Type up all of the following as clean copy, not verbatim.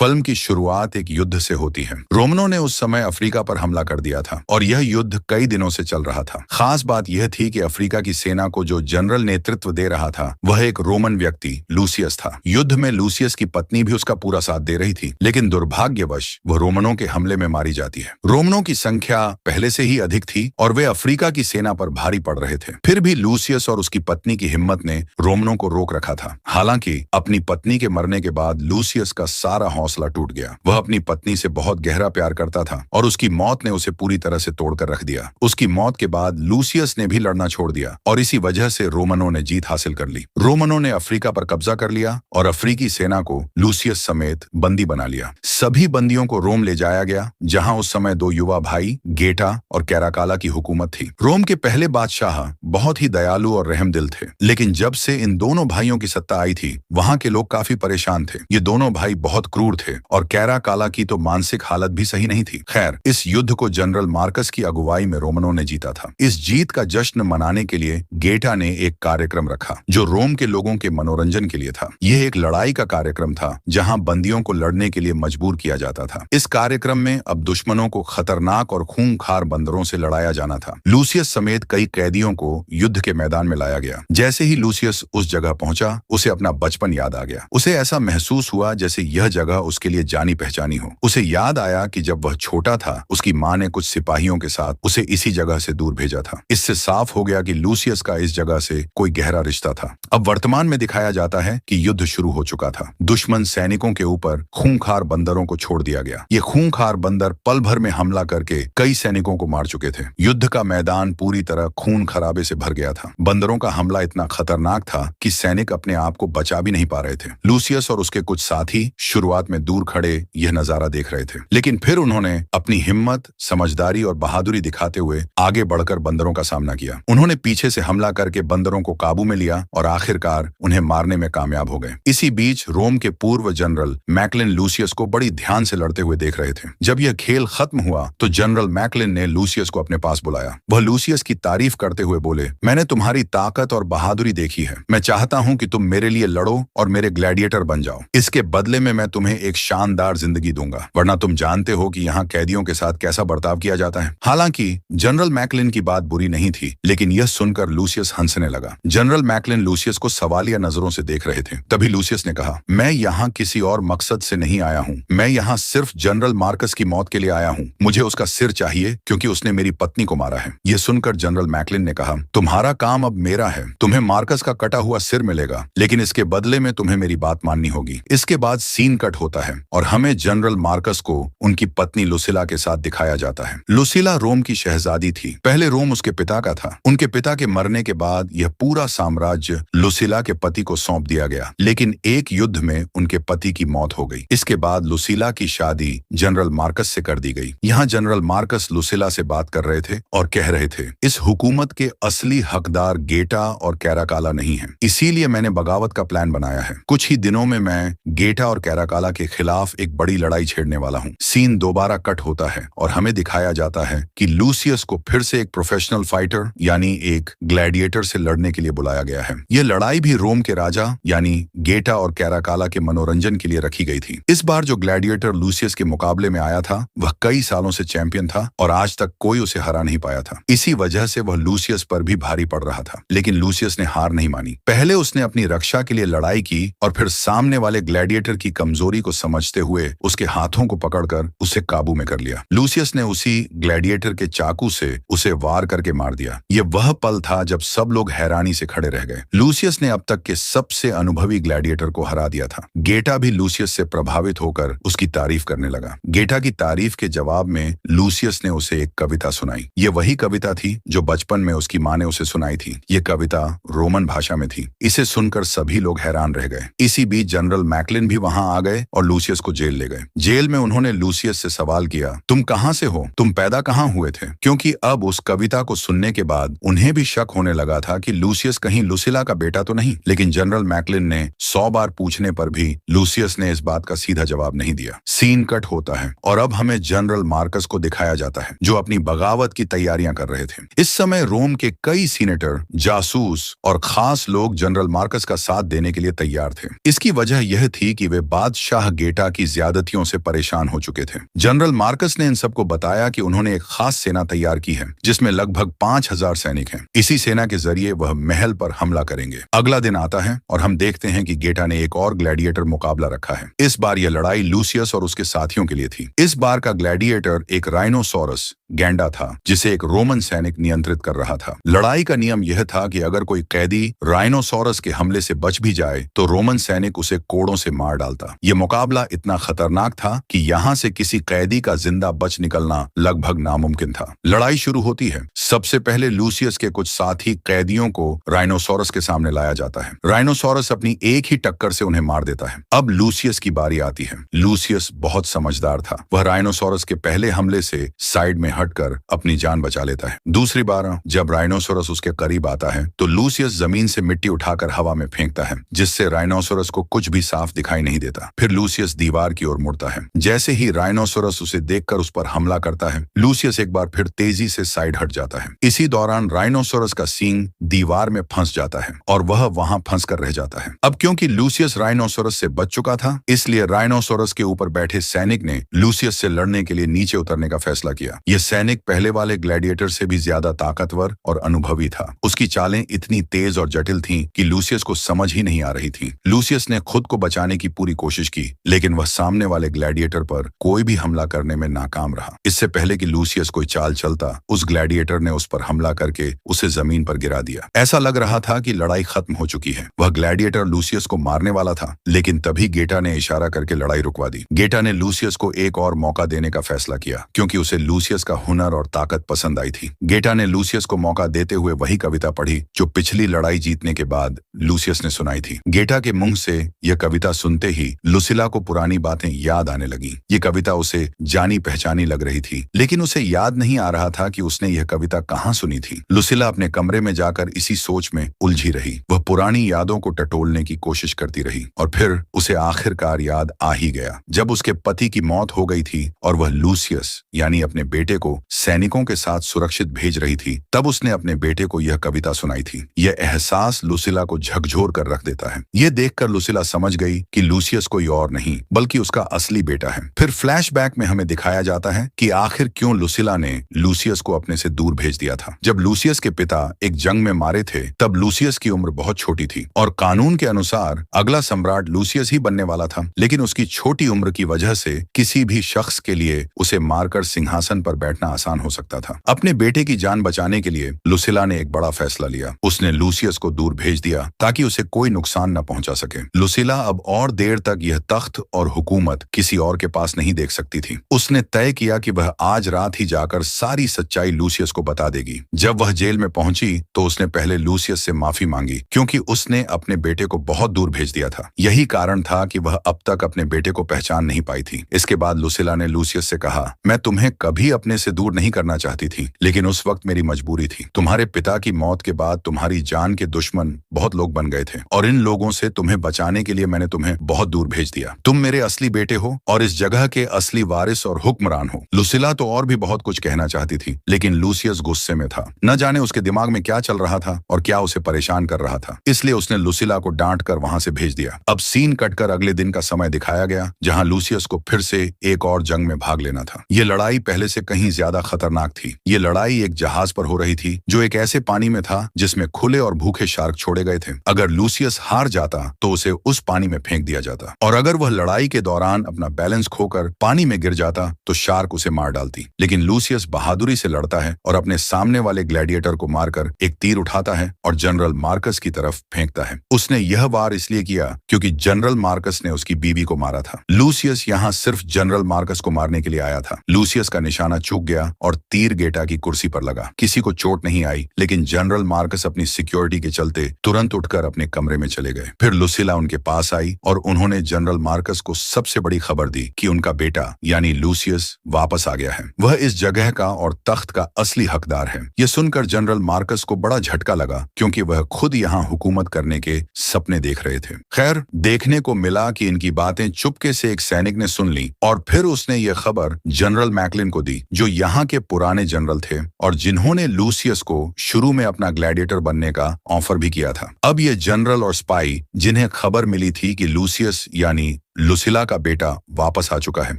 Film की शुरुआत एक युद्ध से होती है। रोमनों ने उस समय अफ्रीका पर हमला कर दिया था और यह युद्ध कई दिनों से चल रहा था। खास बात यह थी कि अफ्रीका की सेना को जो जनरल नेतृत्व दे रहा था वह एक रोमन व्यक्ति लूसियस था। युद्ध में लूसियस की पत्नी भी उसका पूरा साथ दे रही थी, लेकिन दुर्भाग्यवश वह रोमनों के हमले में मारी जाती है। रोमनों की संख्या पहले से ही अधिक थी और वे अफ्रीका की सेना पर भारी पड़ रहे थे। फिर भी लूसियस और उसकी पत्नी की हिम्मत ने रोमनों को रोक रखा था। हालांकि अपनी पत्नी के मरने के बाद लूसियस का सारा हौसला टूट गया। वह अपनी पत्नी से बहुत गहरा प्यार करता था और उसकी मौत ने उसे पूरी तरह से तोड़कर रख दिया। उसकी मौत के बाद लूसियस ने भी लड़ना छोड़ दिया और इसी वजह से रोमनों ने जीत हासिल कर ली। रोमनों ने अफ्रीका पर कब्जा कर लिया और अफ्रीकी सेना को लूसियस समेत बंदी बना लिया। सभी बंदियों को रोम ले जाया गया, जहां उस समय दो युवा भाई गेटा और कैराकाला की हुकूमत थी। रोम के पहले बादशाह बहुत ही दयालु और रहमदिल थे, लेकिन जब से इन दोनों भाइयों की सत्ता आई थी वहां के लोग काफी परेशान थे। ये दोनों भाई बहुत क्रूर थे और कैराकाला की तो मानसिक हालत भी सही नहीं थी। खैर, इस युद्ध को जनरल मार्कस की अगुवाई में रोमनों ने जीता था। इस जीत का जश्न मनाने के लिए गेटा ने एक कार्यक्रम रखा जो रोम के लोगों के मनोरंजन के लिए था। यह एक लड़ाई का कार्यक्रम था जहां बंदियों को लड़ने के लिए मजबूर किया जाता था। इस कार्यक्रम में अब दुश्मनों को खतरनाक और खूंखार बंदरों से लड़ाया जाना था। लूसियस समेत कई कैदियों को युद्ध के मैदान में लाया गया। जैसे ही लूसियस उस जगह पहुंचा, उसे अपना बचपन याद आ गया। उसे ऐसा महसूस हुआ जैसे यह जगह उसके लिए जानी पहचानी हो। उसे याद आया कि जब वह छोटा था उसकी माँ ने कुछ सिपाहियों के साथ उसे इसी जगह से दूर भेजा था। इससे साफ हो गया कि लूसियस का इस जगह से कोई गहरा रिश्ता था। अब वर्तमान में दिखाया जाता है कि युद्ध शुरू हो चुका था। दुश्मन सैनिकों के ऊपर खूंखार बंदरों को छोड़ दिया गया। ये खूंखार बंदर पल भर में हमला करके कई सैनिकों को मार चुके थे। युद्ध का मैदान पूरी तरह खून खराबे से भर गया था। बंदरों का हमला इतना खतरनाक था कि सैनिक अपने आप को बचा भी नहीं पा रहे थे। लूसियस और उसके कुछ साथी शुरुआत में दूर खड़े यह नजारा देख रहे थे, लेकिन फिर उन्होंने अपनी हिम्मत, समझदारी और बहादुरी दिखाते हुए आगे बढ़कर बंदरों का सामना किया। उन्होंने पीछे से हमला करके बंदरों को काबू में लिया और आखिरकार उन्हें मारने में कामयाब हो गए। इसी बीच रोम के पूर्व जनरल मैकलिन लूसियस को बड़ी ध्यान से लड़ते हुए देख रहे थे। जब यह खेल खत्म हुआ तो जनरल मैकलिन ने लूसियस को अपने पास बुलाया। वह लूसियस की तारीफ करते हुए बोले, मैंने तुम्हारी ताकत और बहादुरी देखी है। मैं चाहता हूं कि तुम मेरे लिए लड़ो और मेरे ग्लैडिएटर बन जाओ। इसके बदले में मैं तुम्हें एक शानदार जिंदगी दूंगा, वरना तुम जानते हो कि यहाँ कैदियों के साथ कैसा बर्ताव किया जाता है। हालांकि जनरल मैकलिन की बात बुरी नहीं थी, लेकिन यह सुनकर लूसियस हंसने लगा। जनरल मैकलिन लूसियस को सवालिया नजरों से देख रहे थे। तभी लूसियस ने कहा, मैं यहाँ किसी और मकसद से नहीं आया हूँ। मैं यहाँ सिर्फ जनरल मार्कस की मौत के लिए आया हूँ। मुझे उसका सिर चाहिए क्योंकि उसने मेरी पत्नी को मारा है। यह सुनकर जनरल मैकलिन ने कहा, तुम्हारा काम अब मेरा है। तुम्हें मार्कस का कटा हुआ सिर मिलेगा, लेकिन इसके बदले में तुम्हें मेरी बात माननी होगी। इसके बाद सीन कट होता है और हमें जनरल मार्कस को उनकी पत्नी लुसिला के साथ दिखाया जाता है। लुसिला रोम की शहजादी थी। पहले रोम उसके पिता का था। उनके पिता के मरने के बाद यह पूरा साम्राज्य लुसिला के पति को सौंप दिया गया, लेकिन एक युद्ध में उनके पति की मौत हो गई। इसके बाद लुसिला की शादी जनरल मार्कस से कर दी गई। यहाँ जनरल मार्कस लुसिला से बात कर रहे थे और कह रहे थे, इस हुकूमत के असली हकदार गेटा और कैराकाला नहीं है, इसीलिए मैंने बगावत का प्लान बनाया है। कुछ ही दिनों में मैं गेटा और कैराकाला के खिलाफ एक बड़ी लड़ाई छेड़ने वाला हूँ। सीन दोबारा कट होता है और हमें दिखाया जाता है कि लूसियस को फिर से एक प्रोफेशनल फाइटर यानी एक ग्लैडिएटर से लड़ने के लिए बुलाया गया है। यह लड़ाई भी रोम के राजा यानी गेटा और कैराकाला के मनोरंजन के लिए रखी गई थी। इस बार जो ग्लैडिएटर लूसियस के मुकाबले में आया था वह कई सालों से चैंपियन था और आज तक कोई उसे हरा नहीं पाया था। इसी वजह से वह लूसियस पर भी भारी पड़ रहा था, लेकिन लूसियस ने हार नहीं मानी। पहले उसने अपनी रक्षा के लिए लड़ाई की और फिर सामने वाले ग्लैडिएटर की कमजोरी को समझते हुए उसके हाथों को पकड़कर उसे काबू में कर लिया। लूसियस ने उसी ग्लैडिएटर के चाकू से उसे वार करके मार दिया। यह वह पल था जब सब लोग हैरानी से खड़े रह गए। लूसियस ने अब तक के सबसे अनुभवी ग्लैडिएटर को हरा दिया था। गेटा भी लूसियस से प्रभावित होकर उसकी तारीफ करने लगा। गेटा की तारीफ के जवाब में लूसियस ने उसे एक कविता सुनाई। ये वही कविता थी जो बचपन में उसकी माँ ने उसे सुनाई थी। ये कविता रोमन भाषा में थी। इसे सुनकर सभी लोग हैरान रह गए। इसी बीच जनरल मैकलिन भी वहां आ गए और लूसियस को जेल ले गए। जेल में उन्होंने लूसियस से सवाल किया, तुम कहां से हो? तुम पैदा कहां हुए थे? क्योंकि अब उस कविता को सुनने के बाद उन्हें भी शक होने लगा था कि लूसियस कहीं लुसिला का बेटा तो नहीं। लेकिन जनरल मैकलिन ने 100 बार पूछने पर भी लूसियस ने इस बात का सीधा जवाब नहीं दिया। सीन कट होता है और अब हमें जनरल मार्कस को दिखाया जाता है जो अपनी बगावत की तैयारियां कर रहे थे। इस समय रोम के कई सीनेटर, जासूस और खास लोग जनरल मार्कस का साथ देने के लिए तैयार थे। इसकी वजह यह थी कि वे बादशाह गेटा की ज्यादतियों से परेशान हो चुके थे। जनरल मार्कस ने इन सबको बताया कि उन्होंने एक खास सेना तैयार की है जिसमें लगभग 5000 सैनिक हैं। इसी सेना के जरिए वह महल पर हमला करेंगे। अगला दिन आता है और हम देखते हैं कि गेटा ने एक और ग्लैडिएटर मुकाबला रखा है। इस बार यह लड़ाई लूसियस और उसके साथियों के लिए थी। इस बार का ग्लैडिएटर एक राइनोसोरस गैंडा था जिसे एक रोमन सैनिक नियंत्रित कर रहा था। लड़ाई का नियम यह था कि अगर कोई कैदी राइनोसोरस के हमले से बच भी जाए तो रोमन सैनिक उसे कोड़ों से मार डालता। यह मुकाबला इतना खतरनाक था कि यहाँ से किसी कैदी का जिंदा बच निकलना लगभग नामुमकिन था। लड़ाई शुरू होती है। सबसे पहले लूसियस के कुछ साथी कैदियों को राइनोसोरस के सामने लाया जाता है। राइनोसोरस अपनी एक ही टक्कर से उन्हें मार देता है। अब लूसियस की बारी आती है। लूसियस बहुत समझदार था। वह राइनोसोरस के पहले हमले से साइड में हटकर अपनी जान बचा लेता है। दूसरी बार जब राइनोसोरस उसके करीब आता है तो लूसियस जमीन से मिट्टी उठाकर हवा में फेंकता है जिससे राइनोसोरस को कुछ भी साफ दिखाई नहीं देता। फिर लूसियस दीवार की ओर मुड़ता है। जैसे ही राइनोसोरस उसे देखकर उस पर हमला करता है, लूसियस एक बार फिर तेजी से साइड हट जाता है। इसी दौरान राइनोसोरस का सींग दीवार में फंस जाता है और वह वहां फंस कर रह जाता है। अब क्योंकि लूसियस राइनोसोरस से बच चुका था, इसलिए राइनोसोरस के ऊपर बैठे सैनिक ने लूसियस से लड़ने के लिए नीचे उतरने का फैसला किया। यह सैनिक पहले वाले ग्लैडिएटर से भी ज्यादा ताकतवर और अनुभवी था। उसकी चालें इतनी तेज और जटिल थीं कि लूसियस को समझ ही नहीं आ रही थी। लूसियस ने खुद को बचाने की पूरी कोशिश की, लेकिन वह सामने वाले ग्लैडिएटर पर कोई भी हमला करने में नाकाम रहा। इससे पहले कि लूसियस कोई चाल चलता, उस ग्लैडिएटर ने उस पर हमला करके उसे जमीन पर गिरा दिया। ऐसा लग रहा था कि लड़ाई खत्म हो चुकी है। वह ग्लैडिएटर लूसियस को मारने वाला था, लेकिन तभी गेटा ने इशारा करके लड़ाई रुकवा दी। गेटा ने लूसियस को एक और मौका देने का फैसला किया क्योंकि उसे लूसियस का हुनर और ताकत पसंद आई थी। गेटा ने लूसियस को मौका देते हुए वही कविता पढ़ी जो पिछली लड़ाई जीतने के बाद लूसियस ने सुनाई थी। गेटा के मुंह से यह कविता सुनते ही लुसिला को पुरानी बातें याद आने लगी। ये कविता उसे जानी पहचानी लग रही थी, लेकिन उसे याद नहीं आ रहा था कि उसने यह कविता कहाँ सुनी थी। लुसिला अपने कमरे में जाकर इसी सोच में उलझी रही। वह पुरानी यादों को टटोलने की कोशिश करती रही और फिर उसे आखिरकार याद आ ही गया। जब उसके पति की मौत हो गई थी और वह लूसियस यानी अपने बेटे को सैनिकों के साथ सुरक्षित भेज रही थी, तब उसने अपने बेटे को यह कविता सुनाई थी। यह एहसास लुसिला को झकझोर कर रख देता है। यह देखकर लुसिला समझ गई कि लूसियस कोई और नहीं बल्कि उसका असली बेटा है। फिर फ्लैशबैक में हमें दिखाया जाता है कि आखिर क्यों लुसिला ने लूसियस को अपने से दूर भेज दिया था। जब लूसियस के पिता एक जंग में मारे थे, तब लूसियस की उम्र बहुत छोटी थी और कानून के अनुसार अगला सम्राट लूसियस ही बनने वाला था। लेकिन उसकी छोटी उम्र की वजह से किसी भी शख्स के लिए उसे मारकर सिंहासन पर बैठना आसान हो सकता था। अपने बेटे की जान बचाने के लिए लुसिला ने एक बड़ा फैसला लिया। उसने लूसियस को दूर भेज दिया ताकि उसे कोई नुकसान न पहुंचा सके। लुसिला अब और देर तक यह तख्त और हुकूमत किसी और के पास नहीं देख सकती थी। उसने तय किया कि वह आज रात ही जाकर सारी सच्चाई लूसियस को बता देगी। जब वह जेल में पहुंची तो उसने पहले लूसियस से माफी मांगी क्योंकि उसने अपने बेटे को बहुत दूर भेज दिया था। यही कारण था कि वह अब तक अपने बेटे को पहचान नहीं पाई थी। इसके बाद लुसिला ने लूसियस से कहा, मैं तुम्हें कभी अपने से दूर नहीं करना चाहती थी, लेकिन उस वक्त मेरी मजबूरी थी। तुम्हारे पिता की मौत के बाद तुम्हारी जान के दुश्मन बहुत लोग बन गए थे और इन लोगों से तुम्हें बचाने के लिए मैंने तुम्हें बहुत दूर भेज दिया। तुम मेरे असली बेटे हो और इस जगह के असली वारिस और हुक्मरान हो। लुसिला तो और भी बहुत कुछ कहना चाहती थी, लेकिन लूसियस गुस्से में था। न जाने उसके दिमाग में क्या चल रहा था और क्या उसे परेशान कर रहा था, इसलिए उसने लुसिला को डांट कर वहां से भेज दिया। अब सीन कटकर अगले दिन का समय दिखाया गया जहां लूसियस को फिर से एक और जंग में भाग लेना था। ये लड़ाई पहले से कहीं ज्यादा खतरनाक थी। ये लड़ाई एक जहाज पर हो रही थी जो एक ऐसे पानी में था जिसमें खुले और भूखे शार्क छोड़े गए थे। अगर लूसियस हार जाता तो उसे उस पानी में फेंक दिया जाता और अगर वह लड़ाई के दौरान अपना बैलेंस खोकर पानी में गिर जाता तो शार्क उसे मार डालती। लेकिन लूसियस बहादुरी से लड़ता है और अपने सामने वाले ग्लैडिएटर को मारकर एक तीर उठाता है और जनरल मार्कस की तरफ फेंकता है। उसने यह वार इसलिए किया क्योंकि जनरल मार्कस ने उसकी बीवी को मारा था। लूसियस यहाँ सिर्फ जनरल मार्कस को मारने के लिए आया था। लूसियस का निशाना चूक गया और तीर गेटा की कुर्सी पर लगा। किसी को चोट नहीं आई, लेकिन जनरल मार्कस अपनी सिक्योरिटी के चलते तुरंत उठकर अपने कमरे में चले गए। फिर लुसिला उनके पास आई और उन्होंने जनरल मार्कस को सबसे बड़ी खबर दी कि उनका बेटा यानी लूसियस वापस आ गया है। वह इस जगह का और तख्त का असली हकदार है। यह सुनकर जनरल मार्कस को बड़ा झटका लगा क्योंकि वह खुद यहाँ हुकूमत करने के सपने देख रहे थे। खैर, देखने को मिला कि इनकी बातें चुपके से एक सैनिक ने सुन ली और फिर उसने यह खबर जनरल मैकलिन को दी जो यहाँ के पुराने जनरल थे और जिन्होंने लूसियस को शुरू में अपना ग्लैडिएटर बनने का ऑफर भी किया था। अब ये जनरल और स्पाई जिन्हें खबर मिली थी कि लूसियस यानी लुसिला का बेटा वापस आ चुका है।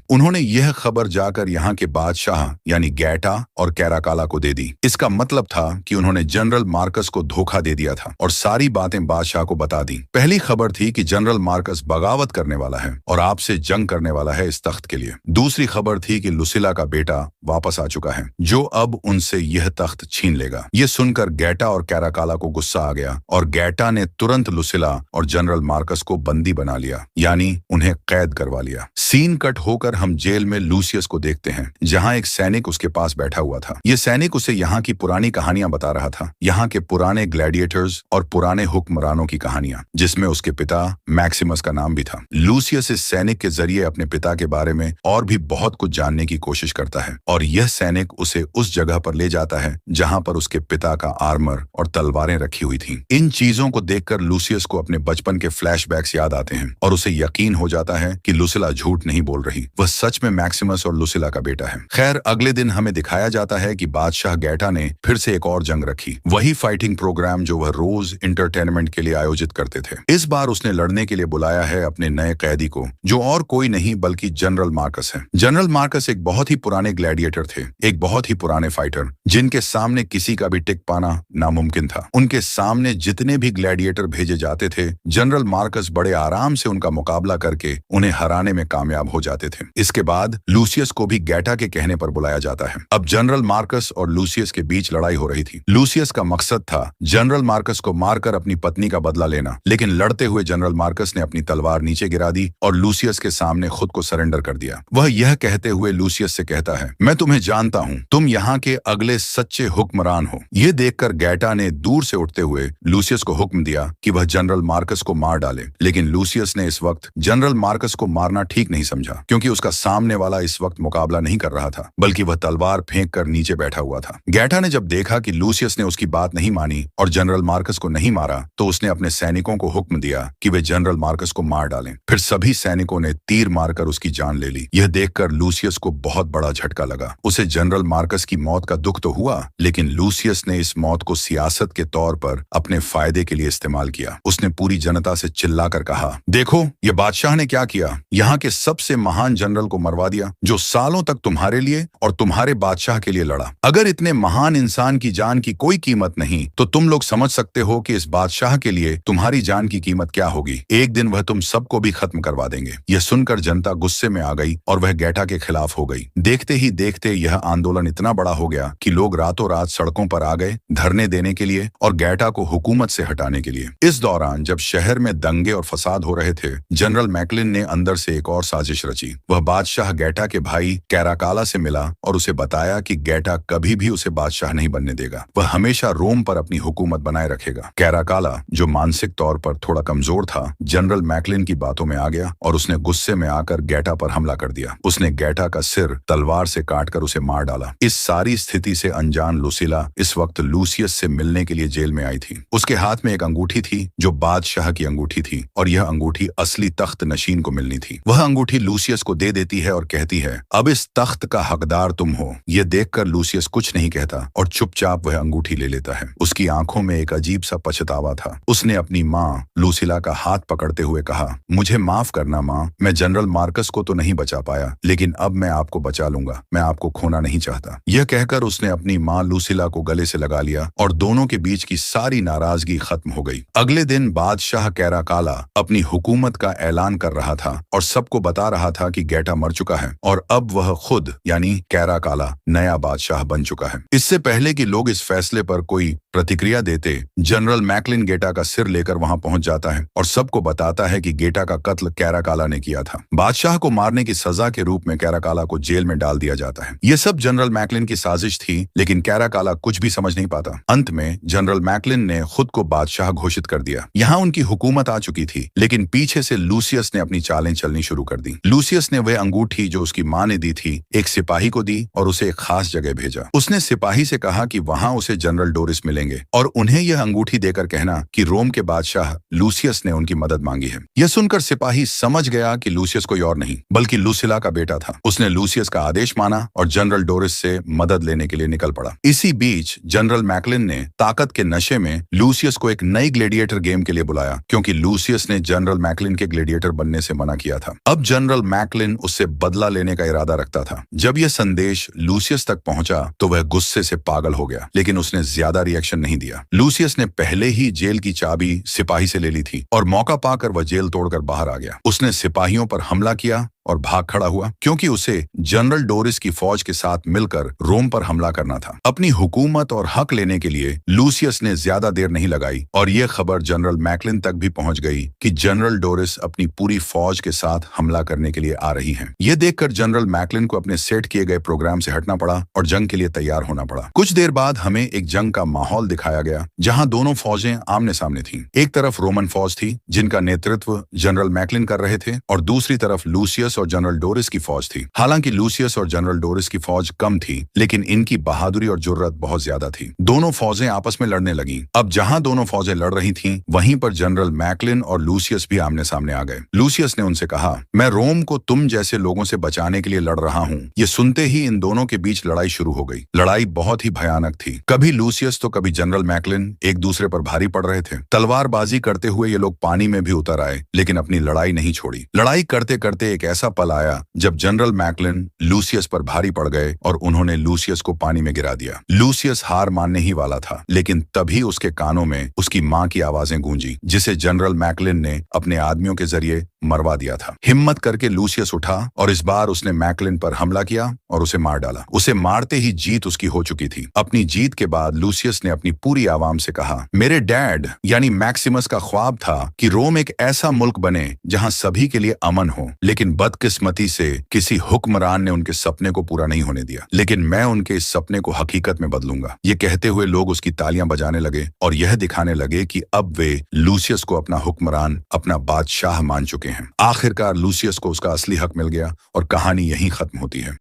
उन्होंने यह खबर जाकर यहाँ के बादशाह यानी गैटा और कैराकाला को दे दी। इसका मतलब था कि उन्होंने जनरल मार्कस को धोखा दे दिया था और सारी बातें बादशाह को बता दी। पहली खबर थी कि जनरल मार्कस बगावत करने वाला है और आपसे जंग करने वाला है इस तख्त के लिए। दूसरी खबर थी कि लुसिला का बेटा वापस आ चुका है जो अब उनसे यह तख्त छीन लेगा। ये सुनकर गैटा और कैराकाला को गुस्सा आ गया और गैटा ने तुरंत लुसिला और जनरल मार्कस को बंदी बना लिया, यानी उन्हें कैद करवा लिया। सीन कट होकर हम जेल में लूसियस को देखते हैं, जहां एक सैनिक उसके पास बैठा हुआ था। यह सैनिक उसे यहाँ की पुरानी कहानियां बता रहा था, यहाँ के पुराने ग्लैडिएटर्स और पुराने हुक्मरानों की कहानियां, जिसमें उसके पिता मैक्सिमस का नाम भी था। लूसियस इस सैनिक के जरिए अपने पिता के बारे में और भी बहुत कुछ जानने की कोशिश करता है और यह सैनिक उसे उस जगह पर ले जाता है जहां पर उसके पिता का आर्मर और तलवारें रखी हुई थीं। इन चीजों को देखकर लूसियस को अपने बचपन के फ्लैशबैक्स याद आते हैं और उसे यकीन हो जाता है कि लुसिला झूठ नहीं बोल रही, वह सच में मैक्सिमस और लुसिला का बेटा है। खैर, अगले दिन हमें दिखाया जाता है कि बादशाह गैटा ने फिर से एक और जंग रखी, वही फाइटिंग प्रोग्राम जो वह रोज इंटरटेनमेंट के लिए आयोजित करते थे। इस बार उसने लड़ने के लिए बुलाया है अपने नए कैदी को, जो और कोई नहीं बल्कि जनरल मार्कस है। जनरल मार्कस एक बहुत ही पुराने ग्लैडिएटर थे, एक बहुत ही पुराने फाइटर, जिनके सामने किसी का भी टिक पाना नामुमकिन था। उनके सामने जितने भी ग्लैडिएटर भेजे जाते थे, जनरल मार्कस बड़े आराम से उनका मुकाबला करके उन्हें हराने में कामयाब हो जाते थे। इसके बाद लूसियस को भी गैटा के कहने पर बुलाया जाता है। अब जनरल मार्कस और लूसियस के बीच लड़ाई हो रही थी। लूसियस का मकसद था जनरल मार्कस को मारकर अपनी पत्नी का बदला लेना, लेकिन लड़ते हुए जनरल मार्कस ने अपनी तलवार नीचे गिरा दी और लूसियस के सामने खुद को सरेंडर कर दिया। वह यह कहते हुए लूसियस से कहता है, मैं तुम्हें जानता हूँ, तुम यहाँ के अगले सच्चे हुक्मरान हो। यह देखकर गैटा ने दूर से उठते हुए लूसियस को हुक्म दिया कि वह जनरल मार्कस को मार डाले, लेकिन लूसियस ने इस वक्त जनरल मार्कस को मारना ठीक नहीं समझा, क्योंकि उसका सामने वाला इस वक्त मुकाबला नहीं कर रहा था, बल्कि वह तलवार फेंक कर नीचे बैठा हुआ था। गैटा ने जब देखा कि लूसियस ने उसकी बात नहीं मानी और जनरल मार्कस को नहीं मारा, तो उसने अपने सैनिकों को हुक्म दिया कि वे जनरल मार्कस को मार डालें। फिर सभी सैनिकों ने तीर मारकर उसकी जान ले ली। यह देखकर लूसियस को बहुत बड़ा झटका लगा। उसे जनरल मार्कस की मौत का दुख तो हुआ, लेकिन लूसियस ने इस मौत को सियासत के तौर पर अपने फायदे के लिए इस्तेमाल किया। उसने पूरी जनता से चिल्लाकर कहा, देखो ये बादशाह ने क्या किया, यहाँ के सबसे महान जनरल को मरवा दिया, जो सालों तक तुम्हारे लिए और तुम्हारे बादशाह के लिए लड़ा। अगर इतने महान इंसान की जान की कोई कीमत नहीं, तो तुम लोग समझ सकते हो कि इस बादशाह के लिए तुम्हारी जान की कीमत क्या होगी। एक दिन वह तुम सबको भी खत्म करवा देंगे। यह सुनकर जनता गुस्से में आ गई और वह गैटा के खिलाफ हो गई। देखते ही देखते यह आंदोलन इतना बड़ा हो गया कि लोग रातों रात सड़कों पर आ गए धरने देने के लिए और गैटा को हुकूमत से हटाने के लिए। इस दौरान जब शहर में दंगे और फसाद हो रहे थे, जनरल मैकलिन ने अंदर से एक और साजिश रची। वह बादशाह गैटा के भाई कैराकाला से मिला और उसे बताया कि गैटा कभी भी उसे बादशाह नहीं बनने देगा, वह हमेशा रोम पर अपनी हुकूमत बनाए रखेगा। कैराकाला, जो मानसिक तौर पर थोड़ा कमजोर था, जनरल मैकलिन की बातों में आ गया और उसने गुस्से में आकर गैटा पर हमला कर दिया। उसने गैटा का सिर तलवार से काटकर उसे मार डाला। इस सारी स्थिति से अनजान लुसिला इस वक्त लूसियस से मिलने के लिए जेल में आई थी। उसके हाथ में एक अंगूठी थी जो बादशाह की अंगूठी थी और यह अंगूठी असली तख्त नशीन को मिलनी थी। वह अंगूठी लूसियस को दे देती है और कहती है, अब इस तख्त का हकदार तुम हो। यह देखकर लूसियस कुछ नहीं कहता और चुपचाप वह अंगूठी ले लेता है। उसकी आंखों में एक अजीब सा पछतावा था। उसने अपनी माँ लूसिला का हाथ पकड़ते हुए कहा, मुझे माफ करना माँ, मैं जनरल मार्कस को तो नहीं बचा पाया, लेकिन अब मैं आपको बचा लूंगा, मैं आपको खोना नहीं चाहता। यह कहकर उसने अपनी माँ लूसिला को गले से लगा लिया और दोनों के बीच की सारी नाराजगी खत्म हो गई। अगले दिन बादशाह कैराकाला अपनी हुकूमत का ऐलान कर रहा था और सबको बता रहा था कि गैटा मर चुका है और अब वह खुद यानी कैराकाला नया बादशाह बन चुका है। इससे पहले कि लोग इस फैसले पर कोई प्रतिक्रिया देते, जनरल मैकलिन गेटा का सिर लेकर वहां पहुंच जाता है और सबको बताता है कि गेटा का कत्ल कैराकाला ने किया था। बादशाह को मारने की सजा के रूप में कैराकाला को जेल में डाल दिया जाता है। यह सब जनरल मैकलिन की साजिश थी, लेकिन कैराकाला कुछ भी समझ नहीं पाता। अंत में जनरल मैकलिन ने खुद को बादशाह घोषित कर दिया। यहाँ उनकी हुकूमत आ चुकी थी, लेकिन पीछे से लूसियस ने अपनी चालें चलनी शुरू कर दी। लूसियस ने वह अंगूठी जो उसकी माँ ने दी थी एक सिपाही को दी और उसे एक खास जगह भेजा। उसने सिपाही से कहा कि वहां उसे जनरल डोरिस मिलेंगे और उन्हें यह अंगूठी देकर कहना कि रोम के बादशाह लूसियस ने उनकी मदद मांगी है। यह सुनकर सिपाही समझ गया कि लूसियस कोई और नहीं बल्कि लुसिला का बेटा था। उसने लूसियस का आदेश माना और जनरल डोरिस से मदद लेने के लिए निकल पड़ा। इसी बीच जनरल मैकलिन ने ताकत के नशे में लूसियस को एक नई ग्लेडिएटर गेम के लिए बुलाया, क्योंकि लूसियस ने जनरल मैकलिन के ग्लेडिएटर बनने से मना किया था। अब जनरल मैकलिन उससे बदला लेने का इरादा रखता था। जब यह संदेश लूसियस तक पहुंचा तो वह गुस्से से पागल हो गया, लेकिन उसने ज्यादा रिएक्शन नहीं दिया। लूसियस ने पहले ही जेल की चाबी सिपाही से ले ली थी और मौका पाकर वह जेल तोड़कर बाहर आ गया। उसने सिपाहियों पर हमला किया और भाग खड़ा हुआ, क्योंकि उसे जनरल डोरिस की फौज के साथ मिलकर रोम पर हमला करना था। अपनी हुकूमत और हक लेने के लिए लूसियस ने ज्यादा देर नहीं लगाई और यह खबर जनरल मैकलिन तक भी पहुंच गई कि जनरल डोरिस अपनी पूरी फौज के साथ हमला करने के लिए आ रही हैं। यह देखकर जनरल मैकलिन को अपने सेट किए गए प्रोग्राम से हटना पड़ा और जंग के लिए तैयार होना पड़ा। कुछ देर बाद हमें एक जंग का माहौल दिखाया गया, जहां दोनों फौजें आमने सामने थीं। एक तरफ रोमन फौज थी, जिनका नेतृत्व जनरल मैकलिन कर रहे थे, और दूसरी तरफ लूसियस और जनरल डोरिस की फौज थी। हालांकि लूसियस और जनरल डोरिस की फौज कम थी, लेकिन इनकी बहादुरी और जुर्रत बहुत ज्यादा थी। दोनों फौजें आपस में लड़ने लगीं। अब जहां दोनों फौजें लड़ रही थीं, वहीं पर जनरल मैकलिन और लूसियस भी आमने सामने आ गए। लूसियस ने उनसे कहा, मैं रोम को तुम जैसे लोगों से बचाने के लिए लड़ रहा हूँ। ये सुनते ही इन दोनों के बीच लड़ाई शुरू हो गई। लड़ाई बहुत ही भयानक थी। कभी लूसियस तो कभी जनरल मैकलिन एक दूसरे पर भारी पड़ रहे थे। तलवारबाजी करते हुए ये लोग पानी में भी उतर आए, लेकिन अपनी लड़ाई नहीं छोड़ी। लड़ाई करते करते एक ऐसा पल आया जब जनरल मैकलिन लूसियस पर भारी पड़ गए और उन्होंने लूसियस को पानी में गिरा दिया। लूसियस हार मानने ही वाला था, लेकिन तभी उसके कानों में उसकी मां की आवाजें गूंजी, जिसे जनरल मैकलिन ने अपने आदमियों के जरिए मरवा दिया था। हिम्मत करके लूसियस उठा और इस बार उसने मैकलिन पर हमला किया और उसे मार डाला। उसे मारते ही जीत उसकी हो चुकी थी। अपनी जीत के बाद लूसियस ने अपनी पूरी आवाम से कहा, मेरे डैड यानी मैक्सिमस का ख्वाब था कि रोम एक ऐसा मुल्क बने जहां सभी के लिए अमन हो, लेकिन बदकिस्मती से किसी हुक्मरान ने उनके सपने को पूरा नहीं होने दिया। लेकिन मैं उनके इस सपने को हकीकत में बदलूंगा। ये कहते हुए लोग उसकी तालियां बजाने लगे और यह दिखाने लगे कि अब वे लूसियस को अपना हुक्मरान, अपना बादशाह मान चुके हैं। आखिरकार लूसियस को उसका असली हक मिल गया और कहानी यहीं खत्म होती है।